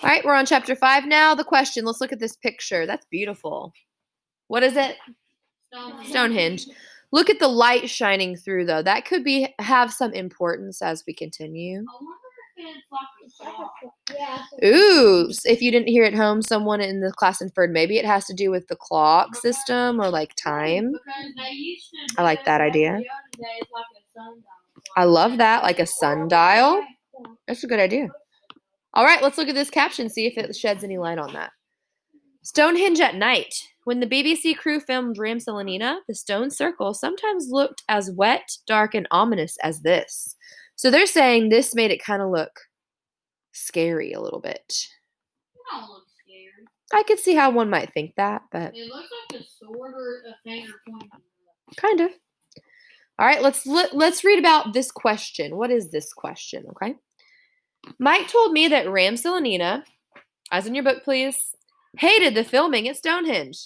All right, we're on chapter 5 now. The question. Let's look at this picture. That's beautiful. What is it? Stonehenge. Look at the light shining through, though. That could have some importance as we continue. Ooh, if you didn't hear at home, someone in the class inferred maybe it has to do with the clock system or like time. I like that idea. I love that, like a sundial. That's a good idea. All right, let's look at this caption, see if it sheds any light on that. Stonehenge at night. When the BBC crew filmed Ramselanina, the stone circle sometimes looked as wet, dark, and ominous as this. So they're saying this made it kind of look scary a little bit. It don't look scary. I could see how one might think that, but it looks like a sword or a finger pointing up. Kind of. All right, let's read about this question. What is this question? Okay. Mike told me that Ramselanina, as in your book, please, hated the filming at Stonehenge.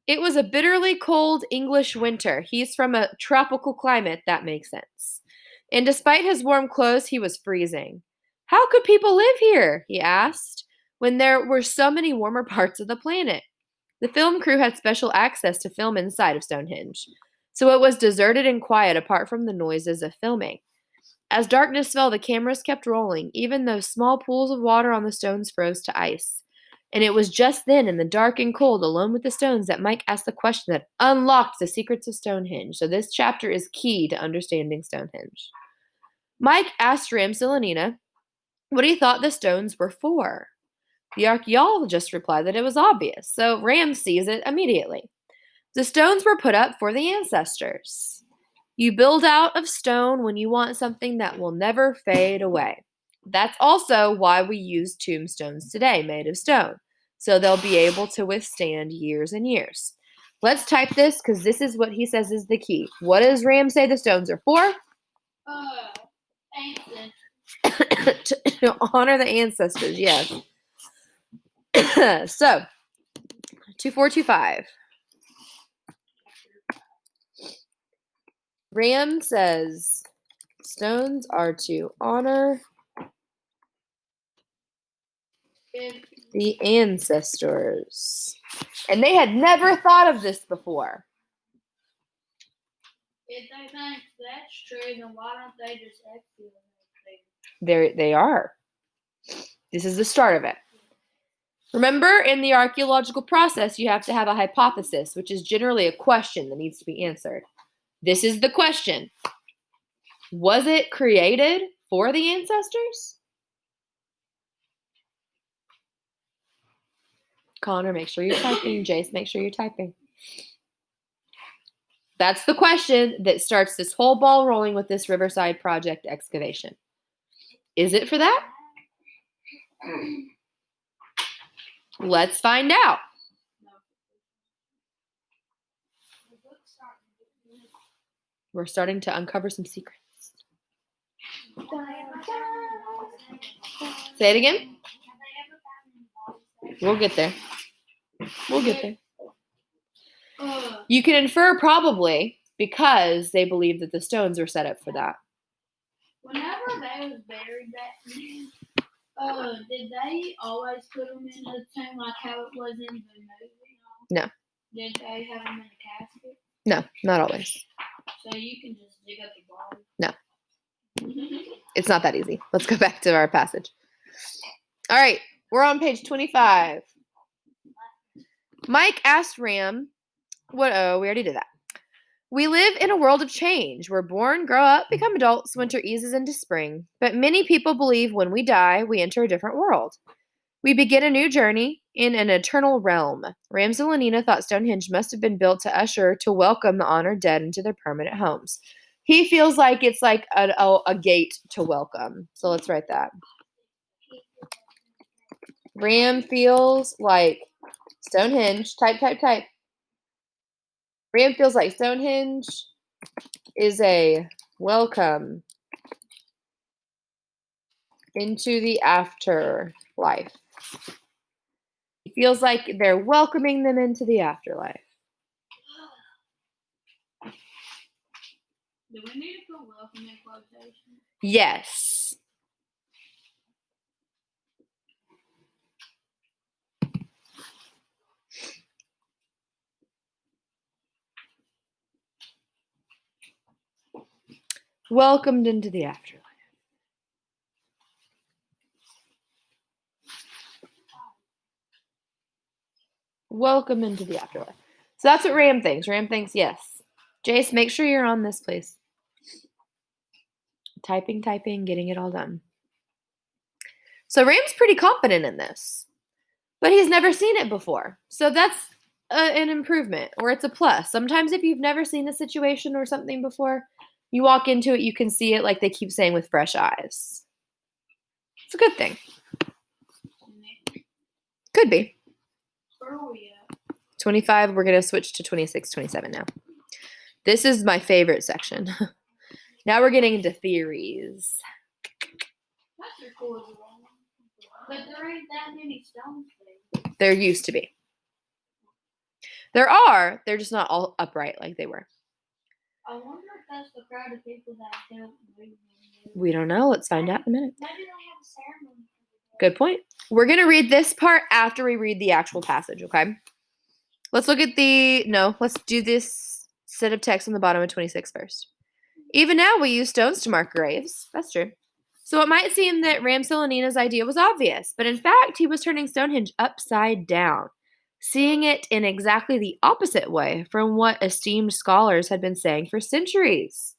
It was a bitterly cold English winter. He's from a tropical climate, that makes sense. And despite his warm clothes, he was freezing. How could people live here, he asked, when there were so many warmer parts of the planet? The film crew had special access to film inside of Stonehenge, so it was deserted and quiet apart from the noises of filming. As darkness fell, the cameras kept rolling, even though small pools of water on the stones froze to ice. And it was just then, in the dark and cold, alone with the stones, that Mike asked the question that unlocked the secrets of Stonehenge. So this chapter is key to understanding Stonehenge. Mike asked Ramselanina what he thought the stones were for. The archaeologist replied that it was obvious, so Ram sees it immediately. The stones were put up for the ancestors. You build out of stone when you want something that will never fade away. That's also why we use tombstones today, made of stone, so they'll be able to withstand years and years. Let's type this because this is what he says is the key. What does Ram say the stones are for? To honor the ancestors, yes. So, 2425. Ram says stones are to honor the ancestors. And they had never thought of this before. If they think that's true, then why don't they just excavate? There they are. This is the start of it. Remember, in the archaeological process, you have to have a hypothesis, which is generally a question that needs to be answered. This is the question. Was it created for the ancestors? Connor, make sure you're typing. Jace, make sure you're typing. That's the question that starts this whole ball rolling with this Riverside Project excavation. Is it for that? Let's find out. We're starting to uncover some secrets. Say it again. We'll get there. We'll get there. You can infer probably because they believe that the stones were set up for that. Whenever they was buried back then, did they always put them in a tomb like how it was in the movie? No. Did they have them in a casket? No, not always. So you can just dig up the body? No. It's not that easy. Let's go back to our passage. All right, we're on page 25. Mike asked Ram, we already did that. We live in a world of change. We're born, grow up, become adults, winter eases into spring. But many people believe when we die, we enter a different world. We begin a new journey in an eternal realm. Ramselanina thought Stonehenge must have been built to welcome the honored dead into their permanent homes. He feels like it's like a gate to welcome. So let's write that. Ram feels like Stonehenge. Type. Ram feels like Stonehenge is a welcome into the afterlife. He feels like they're welcoming them into the afterlife. Do we need to put welcome in quotation? Yes. welcomed into the afterlife. Welcome into the afterlife. So that's what Ram thinks. Ram thinks yes. Jace, make sure you're on this, please. Typing, getting it all done. So Ram's pretty confident in this, but he's never seen it before. So that's an improvement, or it's a plus. Sometimes if you've never seen a situation or something before, you walk into it, you can see it, like they keep saying, with fresh eyes. It's a good thing. Could be. Where are we at? 25, we're going to switch to 26, 27 now. This is my favorite section. Now we're getting into theories. That's cool. But there ain't that many stones there. There used to be. There are. They're just not all upright like they were. I wonder if that's the crowd of people that don't move. We don't know. Let's find out in a minute. Maybe they have a ceremony. Good point. We're going to read this part after we read the actual passage, okay? Let's look at let's do this set of text on the bottom of 26 first. Even now, we use stones to mark graves. That's true. So it might seem that Ramselinina's idea was obvious, but in fact, he was turning Stonehenge upside down, seeing it in exactly the opposite way from what esteemed scholars had been saying for centuries.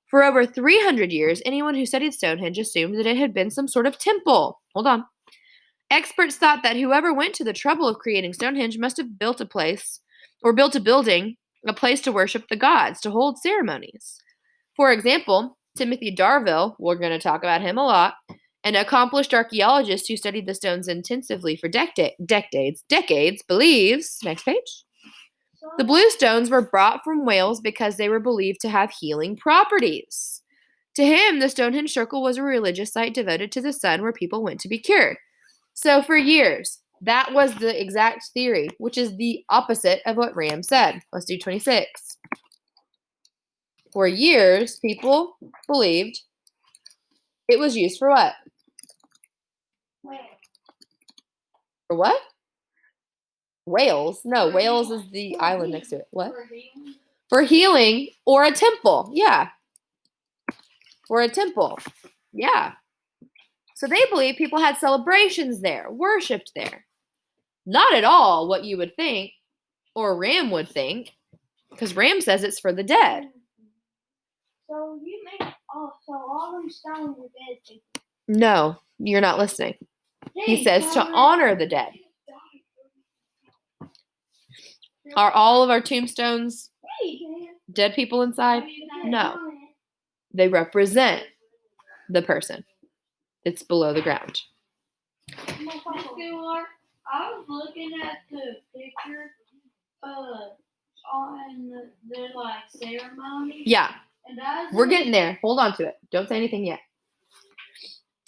For over 300 years, anyone who studied Stonehenge assumed that it had been some sort of temple. Hold on. Experts thought that whoever went to the trouble of creating Stonehenge must have built a building, a place to worship the gods, to hold ceremonies. For example, Timothy Darville, we're going to talk about him a lot, an accomplished archaeologist who studied the stones intensively for decades, believes, next page, the blue stones were brought from Wales because they were believed to have healing properties. To him, the Stonehenge Circle was a religious site devoted to the sun where people went to be cured. So for years, that was the exact theory, which is the opposite of what Ram said. Let's do 26. For years, people believed it was used for what? For what? Wales? No, Wales is the island next to it. What? For healing or a temple. Yeah. For a temple. Yeah. So they believe people had celebrations there, worshipped there. Not at all what you would think, or Ram would think, because Ram says it's for the dead. So you make all them stones are dead people. No, you're not listening. He says to honor the dead. Are all of our tombstones dead people inside? No. They represent the person. It's below the ground. I was looking at the picture on the ceremony. Yeah. We're getting there. Hold on to it. Don't say anything yet.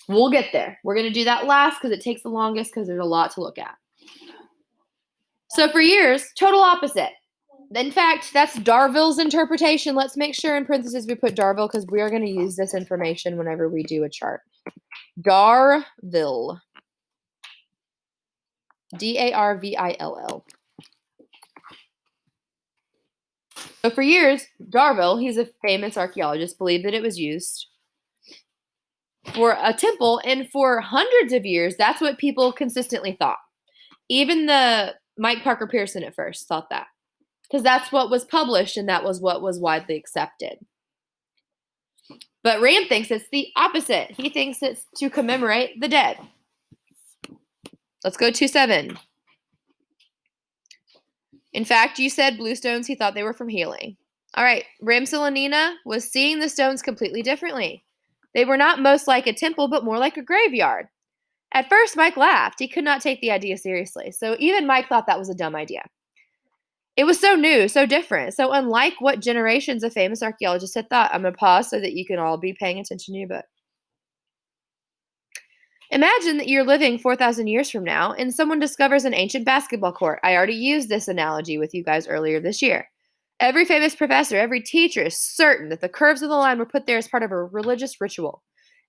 We'll get there. We're going to do that last because it takes the longest because there's a lot to look at. So for years, total opposite. In fact, that's Darville's interpretation. Let's make sure in parentheses we put Darville because we are going to use this information whenever we do a chart. Darville. Darvill. So for years, Darville, he's a famous archaeologist, believed that it was used for a temple, and for hundreds of years, that's what people consistently thought. Even the Mike Parker Pearson at first thought that, because that's what was published and that was what was widely accepted. But Ram thinks it's the opposite. He thinks it's to commemorate the dead. Let's go to 7. In fact, you said blue stones, he thought they were from healing. All right, Ramselinina was seeing the stones completely differently. They were not most like a temple, but more like a graveyard. At first, Mike laughed. He could not take the idea seriously. So even Mike thought that was a dumb idea. It was so new, so different, so unlike what generations of famous archaeologists had thought. I'm going to pause so that you can all be paying attention to your book. Imagine that you're living 4,000 years from now and someone discovers an ancient basketball court. I already used this analogy with you guys earlier this year. Every famous professor, every teacher is certain that the curves of the line were put there as part of a religious ritual.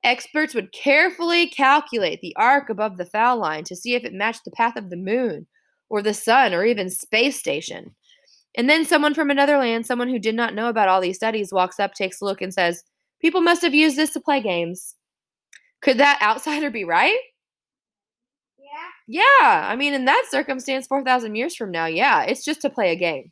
Experts would carefully calculate the arc above the foul line to see if it matched the path of the moon or the sun or even space station. And then someone from another land, someone who did not know about all these studies, walks up, takes a look, and says, People must have used this to play games. Could that outsider be right? Yeah. Yeah, I mean, in that circumstance, 4,000 years from now, yeah, it's just to play a game.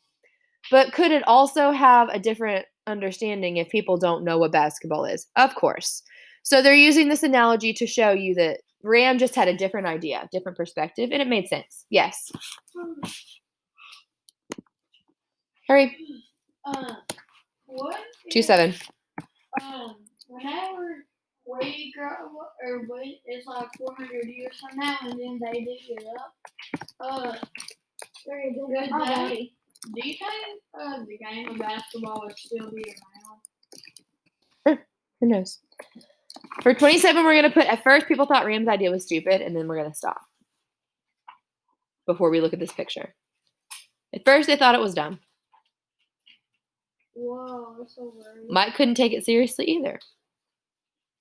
But could it also have a different understanding if people don't know what basketball is? Of course. So they're using this analogy to show you that Ram just had a different idea, different perspective, and it made sense. Yes. Hurry. What? 2-7. Whenever we grow or we, it's like 400 years from now, and then they dig it up. Very good. Good Oh, day. buddy. Do you think the game of basketball would still be around? Who knows? For 27, we're going to put, at first, people thought Ram's idea was stupid, and then we're going to stop before we look at this picture. At first, they thought it was dumb. Whoa, that's so rude. Mike couldn't take it seriously either.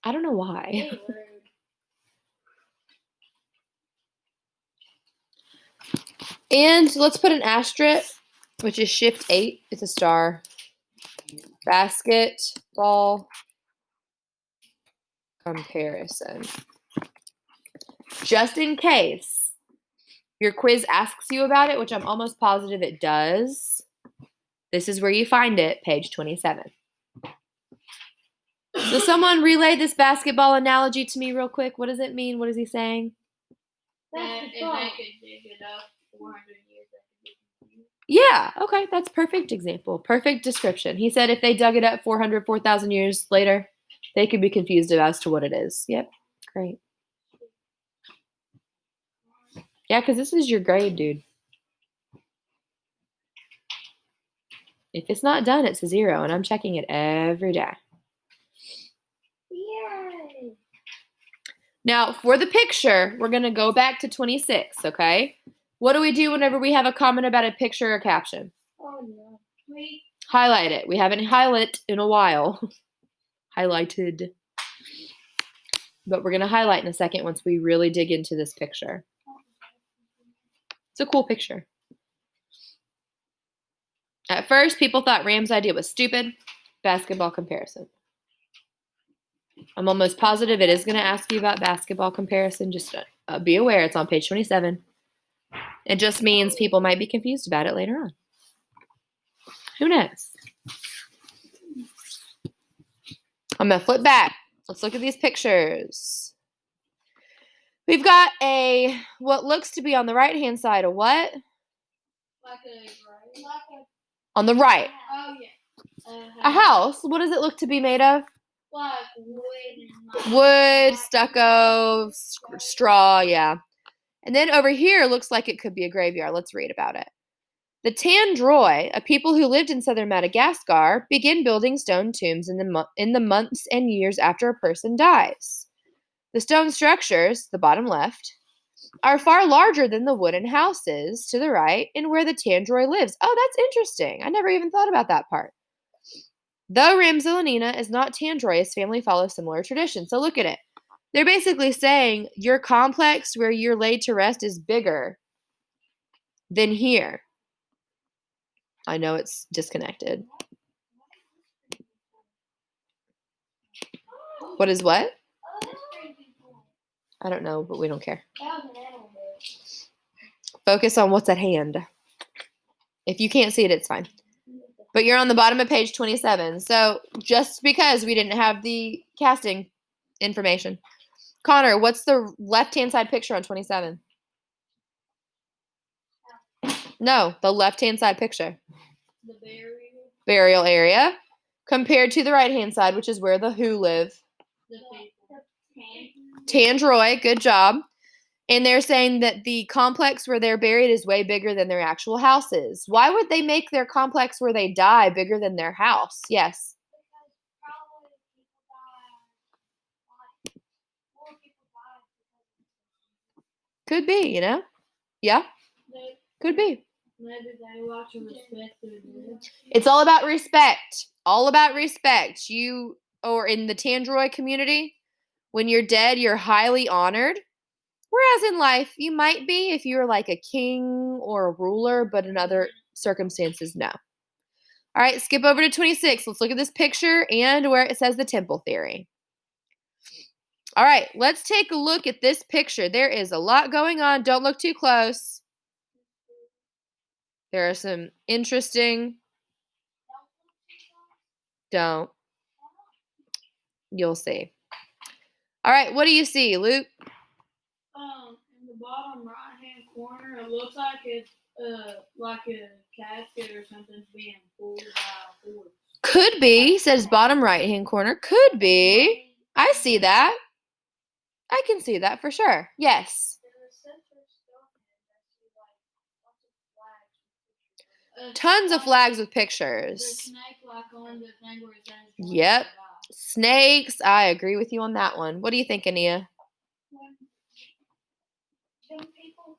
I don't know why. That's rude. And let's put an asterisk, which is shift 8. It's a star. Basketball comparison. Just in case your quiz asks you about it, which I'm almost positive it does, this is where you find it, page 27. So someone relay this basketball analogy to me real quick. What does it mean? What is he saying? That if they could dig it up 400 years, they could dig it up. Yeah, okay, that's perfect example. Perfect description. He said if they dug it up 4,000 years later, they could be confused as to what it is. Yep, great. Yeah, because this is your grade, dude. If it's not done, it's a 0, and I'm checking it every day. Yay. Now, for the picture, we're going to go back to 26, okay? What do we do whenever we have a comment about a picture or caption? Oh no. We Highlight it. We haven't highlighted in a while. Highlighted. But we're going to highlight in a second once we really dig into this picture. It's a cool picture. At first, people thought Ram's idea was stupid. Basketball comparison. I'm almost positive it is going to ask you about basketball comparison. Just be aware, it's on page 27. It just means people might be confused about it later on. Who knows? I'm going to flip back. Let's look at these pictures. We've got a, what looks to be on the right-hand side, a what? like a gray. On the right. Oh yeah. A house. What does it look to be made of? Like wood and like Wood, stucco, straw, yeah. And then over here looks like it could be a graveyard. Let's read about it. The Tandroi, a people who lived in southern Madagascar, begin building stone tombs in the months and years after a person dies. The stone structures, the bottom left, are far larger than the wooden houses to the right and where the Tandroi lives. Oh, that's interesting. I never even thought about that part. Though Ramselanina is not Tandroi, his family follows similar traditions. So look at it. They're basically saying your complex where you're laid to rest is bigger than here. I know it's disconnected. What is what? Oh, that's pretty cool. I don't know, but we don't care. That was an animal. Focus on what's at hand. If you can't see it, it's fine. But you're on the bottom of page 27. So just because we didn't have the casting information. Connor, what's the left-hand side picture on 27? No, the left-hand side picture. the burial. Burial area. Compared to the right-hand side, which is where the who live. The people. Tandroi, good job. And they're saying that the complex where they're buried is way bigger than their actual houses. Why would they make their complex where they die bigger than their house? Yes. Probably people die. Like, more people die. Could be, you know? Yeah, They, could be. maybe they watch and respect their dead. It's all about respect. All about respect. You, or in the Tandroi community, when you're dead, you're highly honored. Whereas in life, you might be if you're like a king or a ruler, but in other circumstances, no. All right, skip over to 26. Let's look at this picture and where it says the temple theory. All right, let's take a look at this picture. There is a lot going on. Don't look too close. There are some interesting. Don't. You'll see. All right, what do you see, Luke? In the bottom right-hand corner, it looks like it's like a casket or something's being pulled by a horse. Could be, says bottom right-hand corner. Could be. I see that. I can see that for sure. Yes. Tons of flags with The pictures. snake like on the thing where it says Yep. Snakes. I agree with you on that one. What do you think, Ania? When people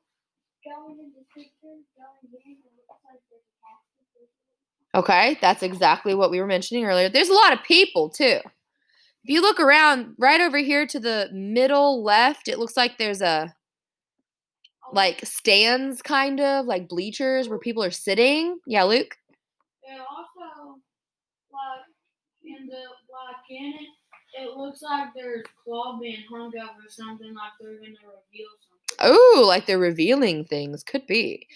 go into the picture, going in, it looks like there's a casket. Okay, that's exactly what we were mentioning earlier. There's a lot of people, too. If you look around right over here to the middle left, it looks like there's a like stands kind of like bleachers where people are sitting. Yeah, Luke? And also, like in it, it looks like there's claw being hung over something, like they're gonna reveal something. Oh, like they're revealing things. Could be.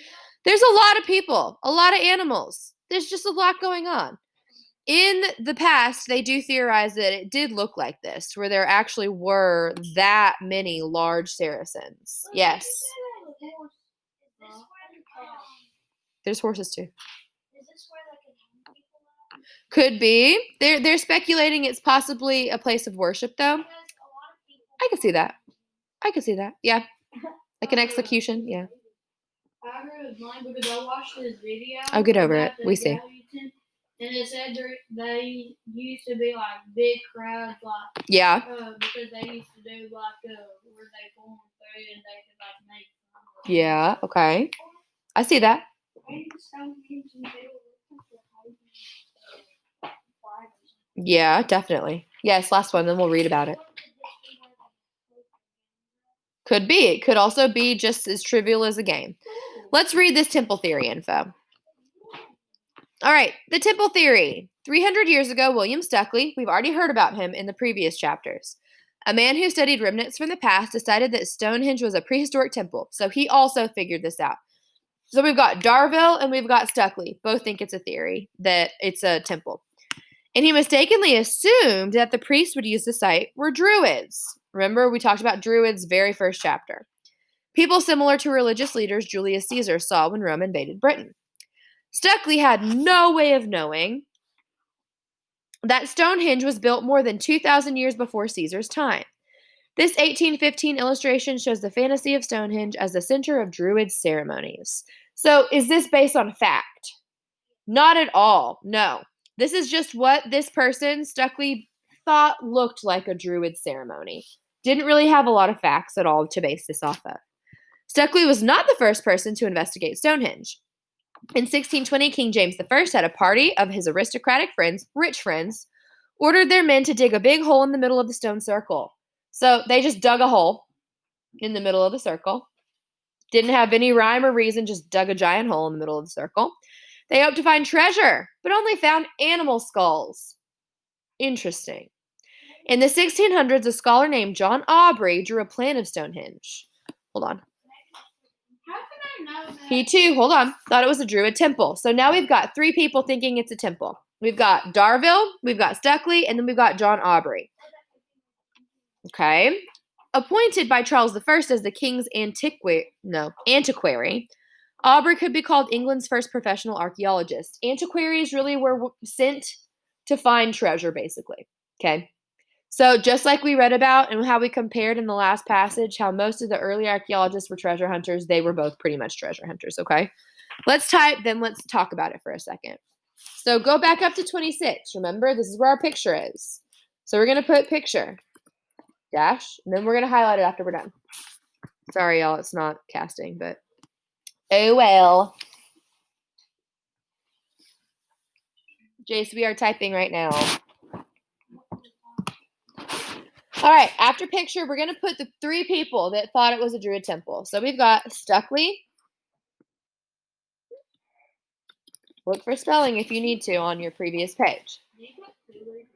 There's a lot of people, a lot of animals. There's just a lot going on. In the past, they do theorize that it did look like this, where there actually were that many large Saracens. Yes. Is this where There's horses too. is this where they can hang people at? Could be. They're speculating it's possibly a place of worship, though. Because a lot of people. I can see that. I can see that. Yeah. Like an execution. Yeah. I agree with mine because I watched this video. Oh, get over about it. the We see. Galveston, and it said they used to be like big crowds, like Yeah. because they used to do like where they pull them through and they could like make. Yeah. Okay. I see that. And Stonehenge in the middle looks like they're hiding flag or something. Yeah, definitely. Yes, last one, then we'll read about it. What could this be where they put the Could be. It could also be just as trivial as a game. Let's read this temple theory info. All right, the temple theory. 300 years ago, William Stuckley, we've already heard about him in the previous chapters. A man who studied remnants from the past decided that Stonehenge was a prehistoric temple, so he also figured this out. So we've got Darville and we've got Stuckley. Both think it's a theory, that it's a temple. And he mistakenly assumed that the priests would use the site were Druids. Remember, we talked about Druids very first chapter. People similar to religious leaders Julius Caesar saw when Rome invaded Britain. Stuckley had no way of knowing that Stonehenge was built more than 2,000 years before Caesar's time. This 1815 illustration shows the fantasy of Stonehenge as the center of Druid ceremonies. So, is this based on fact? Not at all. No. This is just what this person, Stuckley, thought looked like a Druid ceremony. Didn't really have a lot of facts at all to base this off of. Stuckley was not the first person to investigate Stonehenge. In 1620, King James I had a party of his aristocratic friends, rich friends, ordered their men to dig a big hole in the middle of the stone circle. So they just dug a hole in the middle of the circle. Didn't have any rhyme or reason, just dug a giant hole in the middle of the circle. They hoped to find treasure, but only found animal skulls. Interesting. In the 1600s, a scholar named John Aubrey drew a plan of Stonehenge. Hold on. How can I know that? He too, hold on, thought it was a Druid temple. So now we've got 3 people thinking it's a temple. We've got Darville, we've got Stuckley, and then we've got John Aubrey. Okay. Appointed by Charles I as the king's antiquary, Aubrey could be called England's first professional archaeologist. Antiquaries really were sent to find treasure, basically. Okay. So just like we read about and how we compared in the last passage, how most of the early archaeologists were treasure hunters, they were both pretty much treasure hunters, okay? Let's type, then let's talk about it for a second. So go back up to 26. Remember, this is where our picture is. So we're going to put picture, dash, and then we're going to highlight it after we're done. Sorry, y'all, it's not casting, but oh well. Jace, we are typing right now. All right, after picture, we're going to put the 3 people that thought it was a Druid temple. So we've got Stuckley, Look for spelling if you need to on your previous page. Stuckley.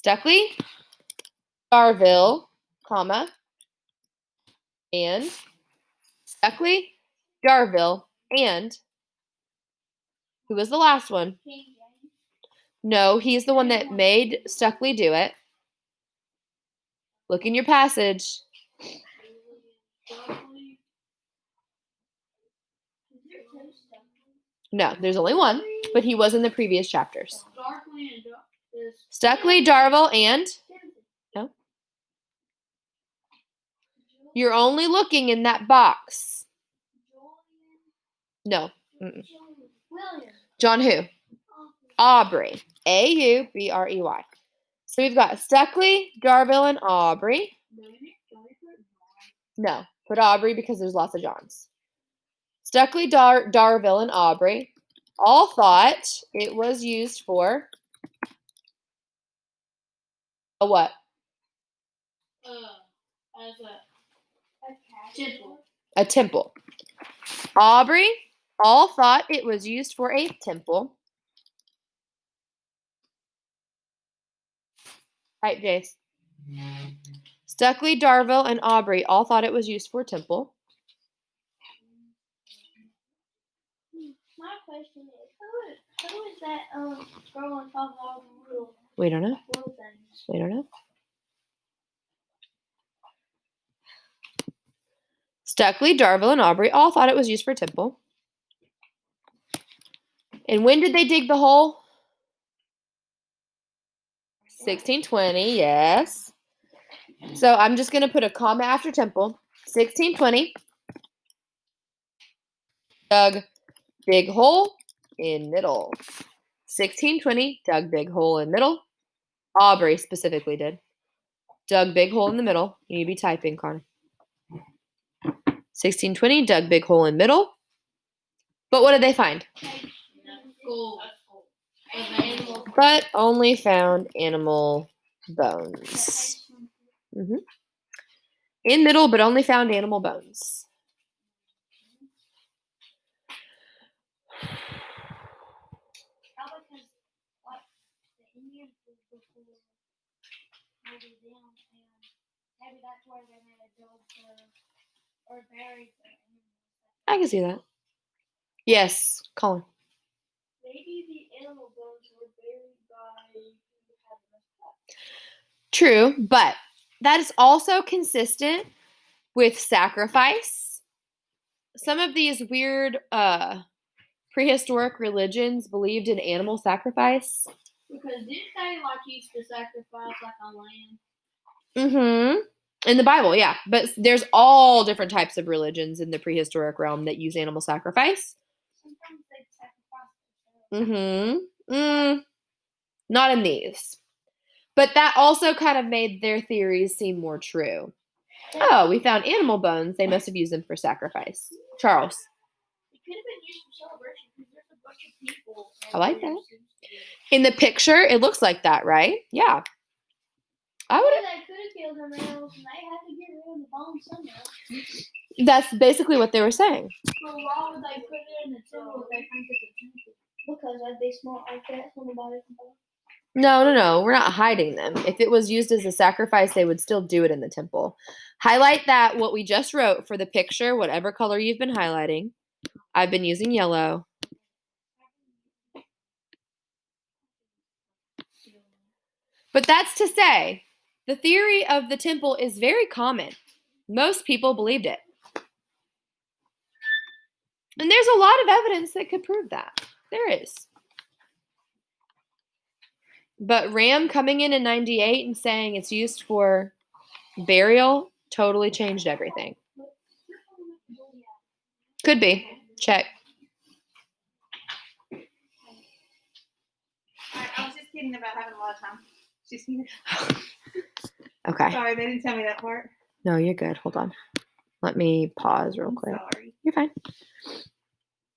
Stuckley, Darville, comma, and Stuckley, Darville, and who was the last one? King James. No, he's the one that made Stuckley do it. Look in your passage. No, there's only one, but he was in the previous chapters. Stuckley, Darville, and no. You're only looking in that box. No. Mm-mm. William. John who? Aubrey. Aubrey. So we've got Stuckley, Darville, and Aubrey. No, put Aubrey because there's lots of Johns. Stuckley, Darville, and Aubrey all thought it was used for a what? As a Temple. A temple. Aubrey all thought it was used for a temple. Right, Jace. Stuckley, Darville, and Aubrey all thought it was used for a temple. My question is, who is that girl on top of all the little We don't know. things? We don't know. Stuckley, Darville, and Aubrey all thought it was used for a temple. And when did they dig the hole? 1620, yes. So I'm just going to put a comma after temple. 1620. Dug big hole in middle. 1620. Dug big hole in middle. Aubrey specifically did. Dug big hole in the middle. You need to be typing, Connor. 1620. Dug big hole in middle. But what did they find? gold. But only found animal bones. In middle, but only found animal bones. Probably because what the Indians did before moving down, and maybe that's where they made a dog or buried the animals. I can see that. Yes, Colin. Maybe the animal bones were buried by who had the most pets. True, but that is also consistent with sacrifice. Some of these weird prehistoric religions believed in animal sacrifice. Because didn't they used to sacrifice a lamb? Mm-hmm. In the Bible, yeah. But there's all different types of religions in the prehistoric realm that use animal sacrifice. Sometimes they sacrifice Mm-hmm. Not in these. But that also kind of made their theories seem more true. Oh, we found animal bones. They must have used them for sacrifice. Charles. It could have been used for celebration because there's a bunch of people. I like that. In the picture, it looks like that, right? Yeah. I would. They could have killed them animals and they had to get rid of the bones somehow. That's basically what they were saying. So why would they put it in the temple if they think it's a temple? Because they smell like that when the body comes out. No. We're not hiding them. If it was used as a sacrifice, they would still do it in the temple. Highlight that what we just wrote for the picture, whatever color you've been highlighting. I've been using yellow. But that's to say, the theory of the temple is very common. Most people believed it. And there's a lot of evidence that could prove that. There is. But Ram coming in 98 and saying it's used for burial totally changed everything. Could be. Check. I was just kidding about having a lot of time. Just Okay. sorry, they didn't tell me that part. No, you're good. Hold on. Let me pause real I'm quick. sorry. You're fine.